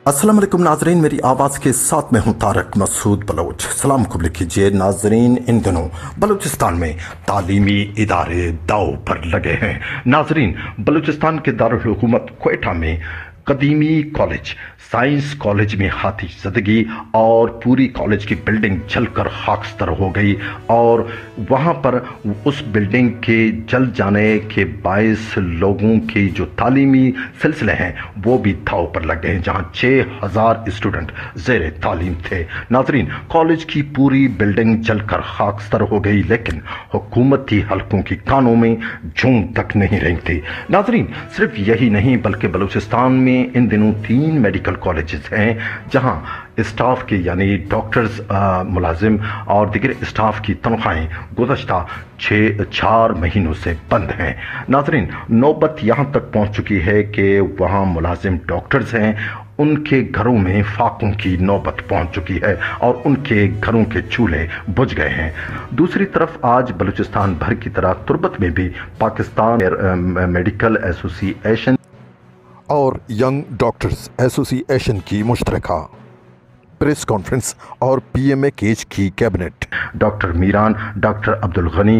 अस्सलाम वालेकुम नाजरीन, मेरी आवाज़ के साथ मैं हूं तारक मसूद बलोच। सलाम कबूल कीजिए नाजरीन। इन दिनों बलूचिस्तान में तालीमी इदारे दाव पर लगे हैं। नाजरीन, बलूचिस्तान के दारुल हुकूमत क्वेटा में कदीमी कॉलेज साइंस कॉलेज में हाथी ज़दगी और पूरी कॉलेज की बिल्डिंग जलकर खाकस्तर हो गई और वहाँ पर उस बिल्डिंग के जल जाने के बायस लोगों के जो तालीमी सिलसिले हैं वो भी दाव पर लग गए हैं, जहाँ 6000 स्टूडेंट ज़ेर तालीम थे। नाजरीन, कॉलेज की पूरी बिल्डिंग जलकर खाकस्तर हो गई, लेकिन हुकूमती हलकों की कानों में जूं तक नहीं रही थी। नाजरीन, सिर्फ यही नहीं बल्कि बलूचिस्तान में इन दिनों 3 मेडिकल कॉलेजेस हैं जहां स्टाफ के यानी डॉक्टर्स, मुलाजिम और दीगर स्टाफ की तनख्वाहें गुज़श्ता 4 महीनों से बंद हैं। नाज़रीन, नौबत यहां तक पहुंच चुकी है कि वहां मुलाजिम डॉक्टर्स हैं, उनके घरों में फाकों की नौबत पहुंच चुकी है और उनके घरों के चूल्हे बुझ गए हैं। दूसरी तरफ आज बलूचिस्तान भर की तरह तुर्बत में भी पाकिस्तान मेडिकल एसोसिएशन और यंग डॉक्टर्स एसोसिएशन की मुश्तरका प्रेस कॉन्फ्रेंस और PMA की cabinet doctor Miran, doctor Abdul Gani,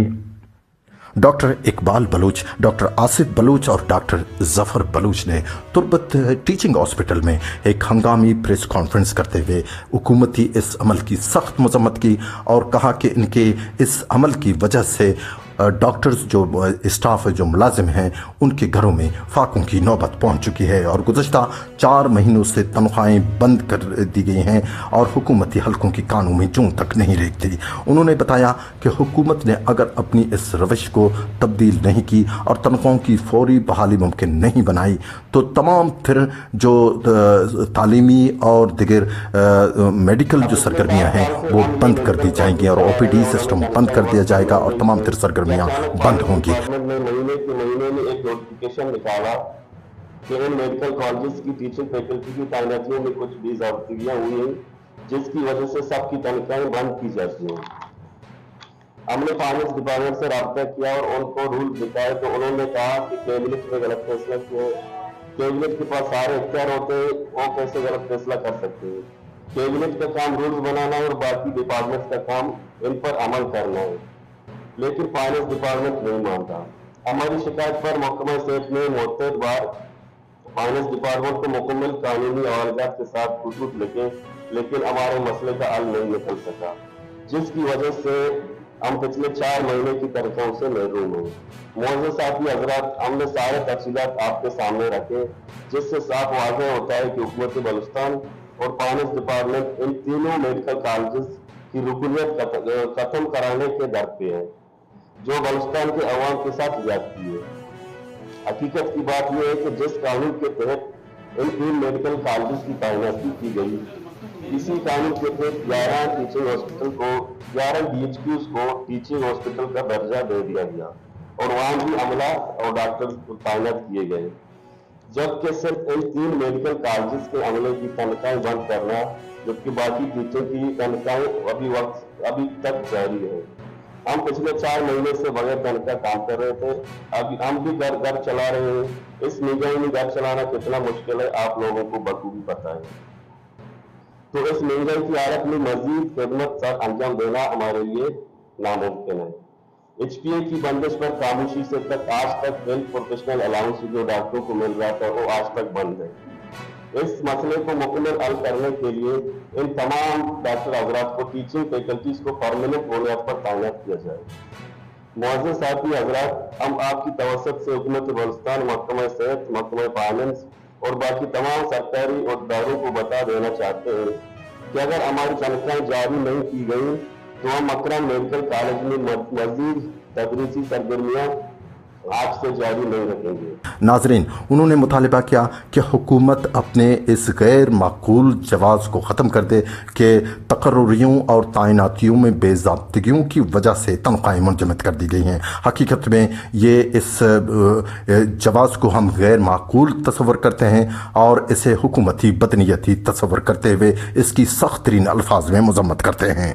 doctor Iqbal Baloch, doctor Asif Baloch और डॉक्टर जफर बलूच ने तुर्बत टीचिंग हॉस्पिटल में एक हंगामी प्रेस कॉन्फ्रेंस करते हुए हुकूमती इस अमल की सख्त मजम्मत की और कहा कि इनके इस अमल की वजह से डॉक्टर्स जो स्टाफ जो मुलाजिम हैं उनके घरों में फाकों की नौबत पहुंच चुकी है और गुज़श्ता 4 महीनों से तनख्वाहें बंद कर दी गई हैं और हुकूमती हलकों की कानों में जूं तक नहीं रही थी। उन्होंने बताया कि हुकूमत ने अगर अपनी इस रविश को तब्दील नहीं की और तनख्वाहों की फौरी बहाली मुमकिन नहीं बनाई तो तमाम फिर जो तालीमी और दिगर मेडिकल जो सरगर्मियाँ हैं वो बंद कर दी जाएंगी और OPD सिस्टम बंद कर दिया जाएगा और तमाम फिर सरगर्मियाँ बंद होंगी। महीने के महीने में एक नोटिफिकेशन निकाला कि इन मेडिकल कॉलेजेस की टीचिंग फैकल्टी की तैनातियों में कुछ बेज़ाब्तियां हुई हैं, जिसकी वजह से सबकी तनख्वाहें बंद की जाती हैं। हमने फाइनेंस डिपार्टमेंट से रब्ता किया और उनको रूल दिखाए तो उन्होंने कहा कि कैबिनेट ने गलत फैसला किया है। कैबिनेट के पास सारे इख्तियार होते हैं, वो कैसे गलत फैसला कर सकते हैं। कैबिनेट का काम रूल्स बनाना है और बाकी डिपार्टमेंट का काम इन पर अमल करना है, लेकिन फाइनेंस डिपार्टमेंट नहीं मानता। हमारी शिकायत पर महकमा सेहत ने मुतअद्दिद बार फाइनेंस डिपार्टमेंट को मुकम्मल कानूनी हवालात के साथ खतूत लिखे, लेकिन हमारे मसले का हल नहीं निकल सका, जिसकी वजह से हम पिछले 4 महीने की तनख्वाहों से महरूम हैं। मुअज़्ज़ज़ साथी हज़रात, हमने सारे तफसीलात आपके सामने रखे, जिससे साफ वाज़ेह होता है कि हुकूमत बलूचिस्तान और फाइनेंस डिपार्टमेंट इन तीनों मेडिकल कॉलेजेस की रुकनियत खत्म कराने के दर पे है, जो बलूचिस्तान के अवाम के साथ ज्यादती है। हकीकत की बात यह है कि जिस कानून के तहत इन 3 मेडिकल कॉलेजेस की तैनाती की गई, इसी कानून के तहत 11 टीचिंग हॉस्पिटल को 11 DHQs को टीचिंग हॉस्पिटल का दर्जा दे दिया गया और वहां भी अमला और डॉक्टर तैनात किए गए, जबकि सिर्फ इन 3 मेडिकल कॉलेजेस के अमले की तनख्वाहें बंद करना, जबकि बाकी टीचर की तनख्वाहें अभी तक जारी है। हम पिछले 4 महीने से बगैर तनख्वाह काम कर रहे थे, अभी हम भी घर चला रहे हैं। इस महंगाई में घर चलाना कितना मुश्किल है आप लोगों को बखूबी पता है। तो इस महंगाई की हालत में मजीद खिदमत सर अंजाम देना हमारे लिए नामुमकिन है। HPA की बंदिश पर खामोशी से आज तक हेल्थ प्रोफेशनल अलाउंस जो डॉक्टरों को मिल रहा था वो आज तक बंद है। इस मसले को मुकम्मल हल करने के लिए इन तमाम डॉक्टर हजरात को टीचिंग फैकल्टीज को परमानेंट बुनियाद पर तैनात किया जाए। मुअज़्ज़ज़ साथी हजरात, हम आपकी तवज्जुह से हुकूमत बलूचिस्तान, महकमा सेहत, महकमा फाइनेंस और बाकी तमाम सरकारी इदारों को बता देना चाहते हैं कि अगर हमारी तनख्वाहें जारी नहीं की गई तो हम मकरम मेडिकल कॉलेज में मजीद तदरीसी सरगर्मियाँ आज से जारी नहीं रखेंगे। नाजरीन, उन्होंने मुतालिबा किया कि हुकूमत अपने इस गैर माकूल जवाब को ख़त्म कर दे कि तकर्रुरियों और तैनातियों में बेज़ाब्तियों की वजह से तनख्वाहें मुंजमद कर दी गई हैं। हकीकत में ये इस जवाब को हम गैर माकूल तस्वर करते हैं और इसे हुकूमती बदनीयती तस्वर करते हुए इसकी सख्त तरीन अल्फाज में मजम्मत करते हैं।